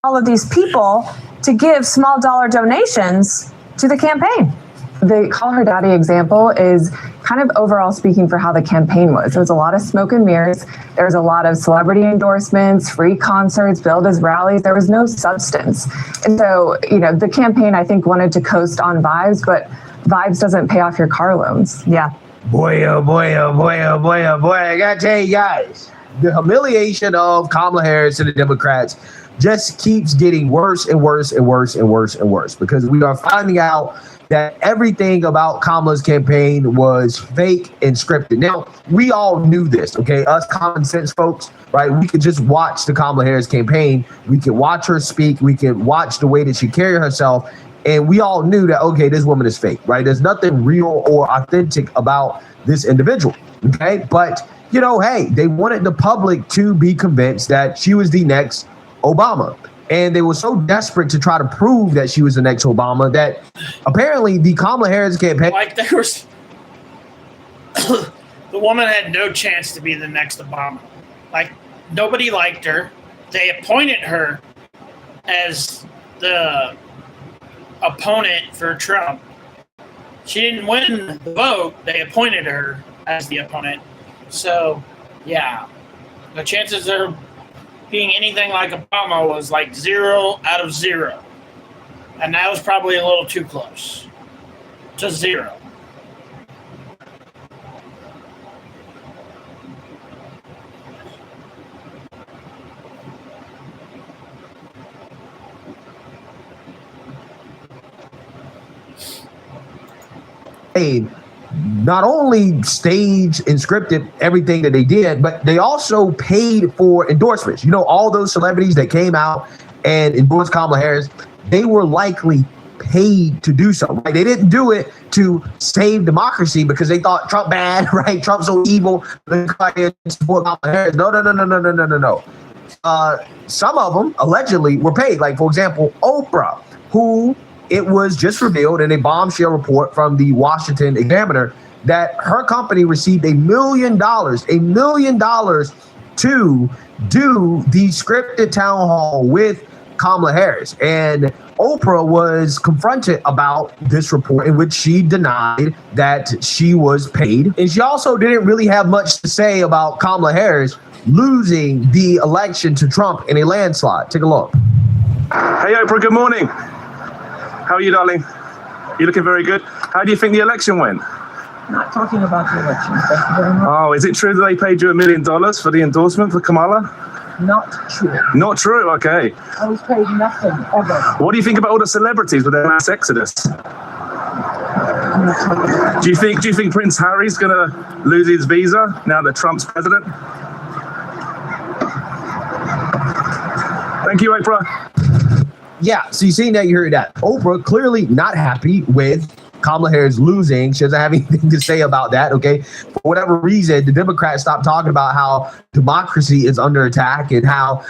all of these people to give small dollar donations to the campaign. The Call Her Daddy example is kind of overall speaking for how the campaign was. There was a lot of smoke and mirrors. There was a lot of celebrity endorsements, free concerts, billed as rallies. There was no substance. And so, the campaign, I think, wanted to coast on vibes, but vibes doesn't pay off your car loans. Yeah. Boy, oh boy, oh boy, oh boy, oh boy. I gotta tell you guys, the humiliation of Kamala Harris and the Democrats just keeps getting worse and worse and worse and worse and worse, because we are finding out that everything about Kamala's campaign was fake and scripted. Now, we all knew this, okay? Us common sense folks, right? We could just watch the Kamala Harris campaign. We could watch her speak. We could watch the way that she carried herself. And we all knew that, okay, this woman is fake, right? There's nothing real or authentic about this individual, okay? But, hey, they wanted the public to be convinced that she was the next Obama. And they were so desperate to try to prove that she was the next Obama that apparently the Kamala Harris campaign... the woman had no chance to be the next Obama. Nobody liked her. They appointed her as the opponent for Trump. She didn't win the vote. They appointed her as the opponent. So, yeah, the chances of being anything like Obama was 0 out of 0. And that was probably a little too close to 0. Not only staged and scripted everything that they did, but they also paid for endorsements. All those celebrities that came out and endorsed Kamala Harris, they were likely paid to do so. Right? They didn't do it to save democracy because they thought Trump bad, right? Trump's so evil. Support Kamala Harris. No. Some of them allegedly were paid. For example, Oprah, who it was just revealed in a bombshell report from the Washington Examiner that her company received $1 million to do the scripted town hall with Kamala Harris. And Oprah was confronted about this report, in which she denied that she was paid. And she also didn't really have much to say about Kamala Harris losing the election to Trump in a landslide. Take a look. Hey, Oprah, good morning. How are you, darling? You're looking very good. How do you think the election went? Not talking about the election. Thank you very much. Oh, is it true that they paid you $1 million for the endorsement for Kamala? Not true. Not true, okay. I was paid nothing, ever. What do you think about all the celebrities with their mass exodus? I'm not talking about Do you think Prince Harry's going to lose his visa now that Trump's president? Thank you, Oprah. Yeah, so you seen that, you heard that. Oprah clearly not happy with Kamala Harris losing. She doesn't have anything to say about that, okay? For whatever reason, the Democrats stopped talking about how democracy is under attack and how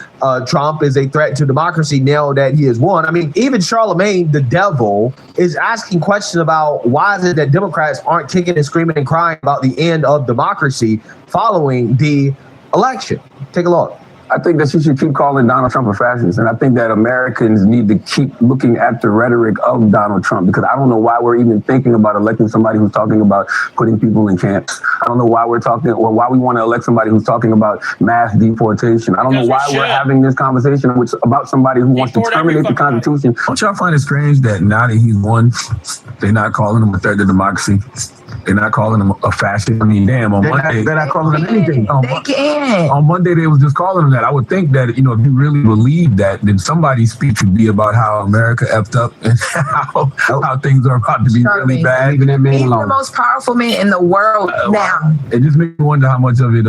Trump is a threat to democracy now that he has won. I mean, even Charlemagne, the devil, is asking questions about why is it that Democrats aren't kicking and screaming and crying about the end of democracy following the election. Take a look. I think that you should keep calling Donald Trump a fascist. And I think that Americans need to keep looking at the rhetoric of Donald Trump, because I don't know why we're even thinking about electing somebody who's talking about putting people in camps. I don't know why we're talking, or why we want to elect somebody who's talking about mass deportation. I don't know why we're having this conversation about somebody who wants to terminate the Constitution. Don't y'all find it strange that now that he's won, they're not calling him a threat to democracy? They're not calling him a fascist. I mean, damn, on Monday. They're not calling him anything. On Monday, they was just calling him that. I would think that, if you really believe that, then somebody's speech would be about how America effed up and how things are about to be really bad. He's the most powerful man in the world now. It just makes me wonder how much of it